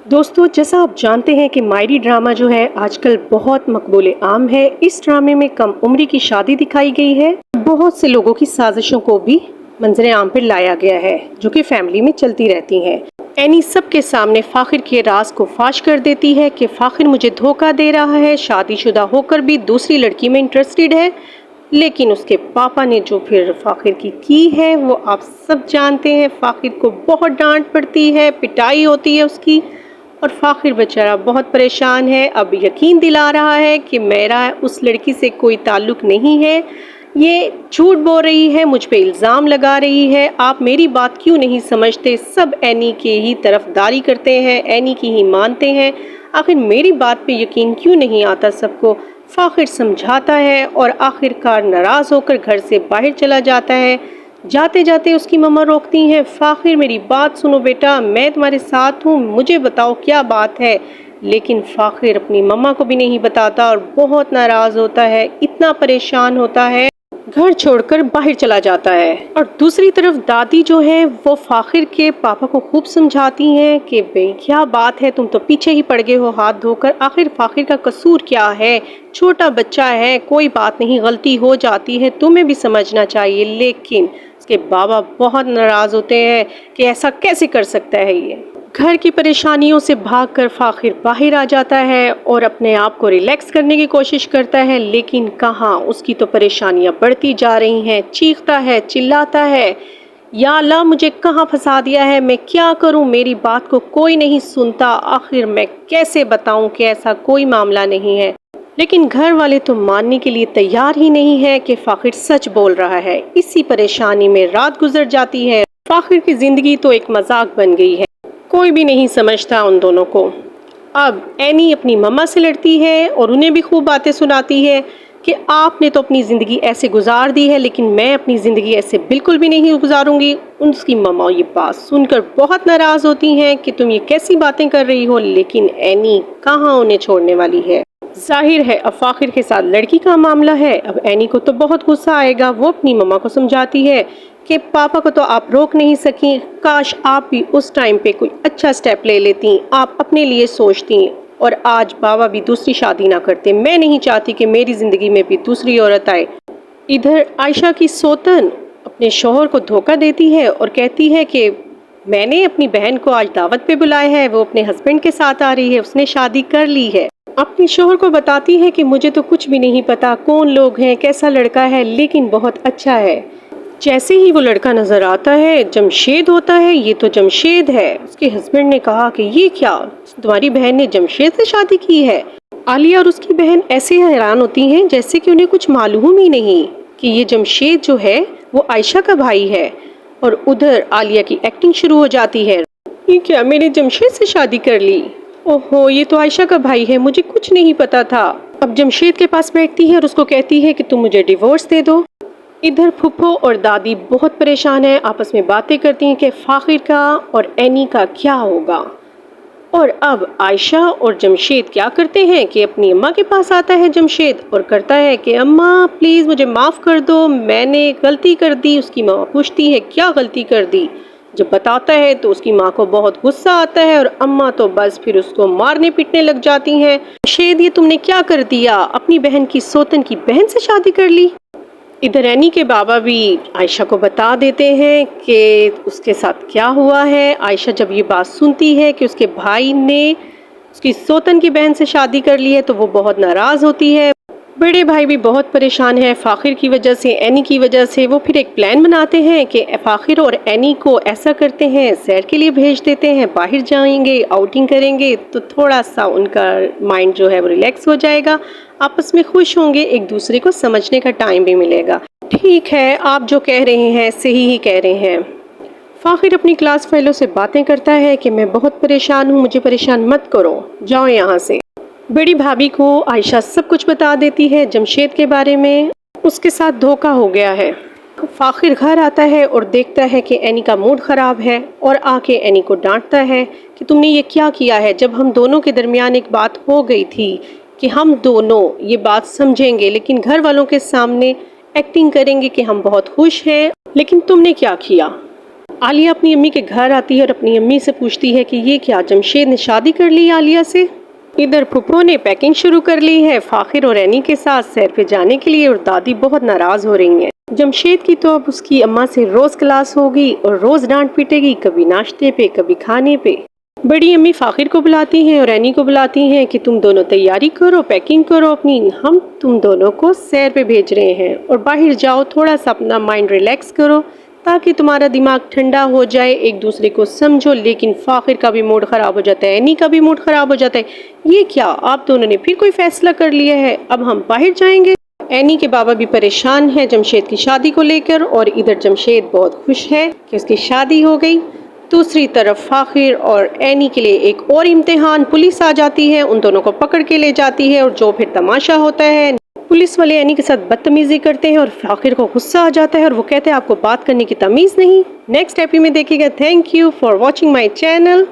دوستو، جیسا آپ جانتے ہیں کہ مائری ڈرامہ جو ہے آج کل بہت مقبول عام ہے۔ اس ڈرامے میں کم عمری کی شادی دکھائی گئی ہے۔ بہت سے لوگوں کی سازشوں کو بھی منظر عام پر لایا گیا ہے جو کہ فیملی میں چلتی رہتی ہیں۔ اینی سب کے سامنے فاخر کے راز کو فاش کر دیتی ہے کہ فاخر مجھے دھوکہ دے رہا ہے، شادی شدہ ہو کر بھی دوسری لڑکی میں انٹرسٹڈ ہے۔ لیکن اس کے پاپا نے جو پھر فاخر کی ہے وہ آپ سب جانتے ہیں۔ فاخر کو بہت ڈانٹ پڑتی ہے، پٹائی ہوتی ہے اس کی، اور فاخر بیچارہ بہت پریشان ہے۔ اب یقین دلا رہا ہے کہ میرا اس لڑکی سے کوئی تعلق نہیں ہے، یہ جھوٹ بول رہی ہے، مجھ پہ الزام لگا رہی ہے، آپ میری بات کیوں نہیں سمجھتے؟ سب اینی کے ہی طرفداری کرتے ہیں، اینی کی ہی مانتے ہیں، آخر میری بات پہ یقین کیوں نہیں آتا سب کو؟ فاخر سمجھاتا ہے اور آخر کار ناراض ہو کر گھر سے باہر چلا جاتا ہے۔ جاتے جاتے اس کی ماما روکتی ہیں، فاخر میری بات سنو بیٹا، میں تمہارے ساتھ ہوں، مجھے بتاؤ کیا بات ہے؟ لیکن فاخر اپنی ماما کو بھی نہیں بتاتا اور بہت ناراض ہوتا ہے، اتنا پریشان ہوتا ہے، گھر چھوڑ کر باہر چلا جاتا ہے۔ اور دوسری طرف دادی جو ہے وہ فاخر کے پاپا کو خوب سمجھاتی ہیں کہ بھئی کیا بات ہے، تم تو پیچھے ہی پڑ گئے ہو ہاتھ دھو کر، آخر فاخر کا قصور کیا ہے؟ چھوٹا بچہ ہے، کوئی بات نہیں، غلطی ہو جاتی ہے، تمہیں بھی سمجھنا چاہیے۔ لیکن اس کے بابا بہت ناراض ہوتے ہیں کہ ایسا کیسے کر سکتا ہے یہ۔ گھر کی پریشانیوں سے بھاگ کر فاخر باہر آ جاتا ہے اور اپنے آپ کو ریلیکس کرنے کی کوشش کرتا ہے، لیکن کہاں، اس کی تو پریشانیاں بڑھتی جا رہی ہیں، چیختا ہے، چلاتا ہے، یا اللہ مجھے کہاں پھنسا دیا ہے، میں کیا کروں، میری بات کو کوئی نہیں سنتا، آخر میں کیسے بتاؤں کہ ایسا کوئی معاملہ نہیں ہے؟ لیکن گھر والے تو ماننے کے لیے تیار ہی نہیں ہے کہ فاخر سچ بول رہا ہے۔ اسی پریشانی میں رات گزر جاتی ہے۔ فاخر کی زندگی تو ایک مذاق بن گئی ہے، کوئی بھی نہیں سمجھتا ان دونوں کو۔ اب اینی اپنی مما سے لڑتی ہے اور انہیں بھی خوب باتیں سناتی ہے کہ آپ نے تو اپنی زندگی ایسے گزار دی ہے، لیکن میں اپنی زندگی ایسے بالکل بھی نہیں گزاروں گی۔ اس کی مما یہ بات سن کر بہت ناراض ہوتی ہیں کہ تم یہ کیسی باتیں کر رہی ہو، لیکن اینی کہاں انہیں چھوڑنے والی ہے۔ ظاہر ہے اب فاخر کے ساتھ لڑکی کا معاملہ ہے، اب اینی کو تو بہت غصہ آئے گا۔ وہ اپنی مما کو سمجھاتی ہے کہ پاپا کو تو آپ روک نہیں سکیں، کاش آپ بھی اس ٹائم پہ کوئی اچھا سٹیپ لے لیتی، آپ اپنے لیے سوچتی، اور آج بابا بھی دوسری شادی نہ کرتے، میں نہیں چاہتی کہ میری زندگی میں بھی دوسری عورت آئے۔ ادھر عائشہ کی سوتن اپنے شوہر کو دھوکہ دیتی ہے اور کہتی ہے کہ میں نے اپنی بہن کو آج دعوت پہ بلایا ہے، وہ اپنے ہسبینڈ کے ساتھ آ رہی ہے، اس نے شادی کر لی ہے۔ اپنے شوہر کو بتاتی ہے کہ مجھے تو کچھ بھی نہیں پتا کون لوگ ہیں، کیسا لڑکا ہے، لیکن بہت اچھا ہے۔ جیسے ہی وہ لڑکا نظر آتا ہے، جمشید ہوتا ہے، یہ تو جمشید ہے۔ اس کے ہسبینڈ نے کہا کہ یہ کیا، تمہاری بہن نے جمشید سے شادی کی ہے؟ عالیہ اور اس کی بہن ایسے حیران ہوتی ہیں جیسے کہ انہیں کچھ معلوم ہی نہیں کہ یہ جمشید جو ہے وہ عائشہ کا بھائی ہے۔ اور ادھر عالیہ کی ایکٹنگ شروع ہو جاتی ہے، یہ کیا، میں نے جمشید سے شادی کر لی، اوہو یہ تو عائشہ کا بھائی ہے، مجھے کچھ نہیں پتا تھا۔ اب جمشید کے پاس بیٹھتی ہے اور اس کو کہتی ہے کہ تم مجھے ڈیورس دے دو۔ ادھر پھپھو اور دادی بہت پریشان ہیں، آپس میں باتیں کرتی ہیں کہ فاخر کا اور اینی کا کیا ہوگا۔ اور اب عائشہ اور جمشید کیا کرتے ہیں کہ اپنی اماں کے پاس آتا ہے جمشید اور کرتا ہے کہ اماں پلیز مجھے معاف کر دو، میں نے غلطی کر دی۔ اس کی ماں پوچھتی ہے کیا غلطی کر دی؟ جب بتاتا ہے تو اس کی ماں کو بہت غصہ آتا ہے اور اماں تو بس پھر اس کو مارنے پیٹنے لگ جاتی ہیں۔ جمشید یہ تم نے کیا کر دیا، اپنی بہن کی سوتن کی بہن سے شادی کر لی۔ ادھر اینی کے بابا بھی عائشہ کو بتا دیتے ہیں کہ اس کے ساتھ کیا ہوا ہے۔ عائشہ جب یہ بات سنتی ہے کہ اس کے بھائی نے اس کی سوتن کی بہن سے شادی کر لی ہے تو وہ بہت ناراض ہوتی ہے۔ بڑے بھائی بھی بہت پریشان ہے فاخر کی وجہ سے، اینی کی وجہ سے۔ وہ پھر ایک پلان بناتے ہیں کہ فاخر اور اینی کو ایسا کرتے ہیں، سیر کے لیے بھیج دیتے ہیں، باہر جائیں گے، آؤٹنگ کریں گے تو تھوڑا سا ان کا مائنڈ جو ہے وہ ریلیکس ہو جائے گا، آپس میں خوش ہوں گے، ایک دوسرے کو سمجھنے کا ٹائم بھی ملے گا۔ ٹھیک ہے، آپ جو کہہ رہے ہیں صحیح ہی کہہ رہے ہیں۔ فاخر اپنی کلاس فیلو سے باتیں کرتا ہے کہ میں بہت پریشان ہوں، مجھے پریشان مت کرو، جاؤ یہاں سے۔ بڑی بھابھی کو عائشہ سب کچھ بتا دیتی ہے جمشید کے بارے میں، اس کے ساتھ دھوکہ ہو گیا ہے۔ فاخر گھر آتا ہے اور دیکھتا ہے کہ اینی کا موڈ خراب ہے اور آ کے اینی کو ڈانٹتا ہے کہ تم نے یہ کیا کیا ہے، جب ہم دونوں کے درمیان ایک بات ہو گئی تھی کہ ہم دونوں یہ بات سمجھیں گے، لیکن گھر والوں کے سامنے ایکٹنگ کریں گے کہ ہم بہت خوش ہیں، لیکن تم نے کیا کیا۔ عالیہ اپنی امی کے گھر آتی ہے اور اپنی امی سے پوچھتی ہے کہ یہ کیا جمشید نے شادی کر لی عالیہ سے؟ ادھر پھپھو نے پیکنگ شروع کر لی ہے فاخر اور اینی کے ساتھ سیر پہ جانے کے لیے اور دادی بہت ناراض ہو رہی ہیں۔ جمشید کی تو اب اس کی اماں سے روز کلاس ہوگی اور روز ڈانٹ پیٹے گی، کبھی ناشتے پہ کبھی کھانے پہ۔ بڑی امی فاخر کو بلاتی ہیں اور اینی کو بلاتی ہیں کہ تم دونوں تیاری کرو، پیکنگ کرو اپنی، ہم تم دونوں کو سیر پہ بھیج رہے ہیں اور باہر جاؤ، تھوڑا سا اپنا مائنڈ ریلیکس کرو تاکہ تمہارا دماغ ٹھنڈا ہو جائے، ایک دوسرے کو سمجھو۔ لیکن فاخر کا بھی موڈ خراب ہو جاتا ہے، اینی کا بھی موڈ خراب ہو جاتا ہے۔ یہ کیا آپ دونوں نے پھر کوئی فیصلہ کر لیا ہے، اب ہم باہر جائیں گے؟ اینی کے بابا بھی پریشان ہیں جمشید کی شادی کو لے کر، اور ادھر جمشید بہت خوش ہے کہ اس کی شادی ہو گئی۔ دوسری طرف فاخر اور اینی کے لیے ایک اور امتحان، پولیس آ جاتی ہے، ان دونوں کو پکڑ کے لے جاتی ہے اور جو پھر تماشا ہوتا ہے، پولیس والے اینی کے ساتھ بدتمیزی کرتے ہیں اور فاخر کو غصہ آ جاتا ہے اور وہ کہتے ہیں آپ کو بات کرنے کی تمیز نہیں۔ نیکسٹ ایپی میں دیکھیے گا۔ Thank you for watching my channel.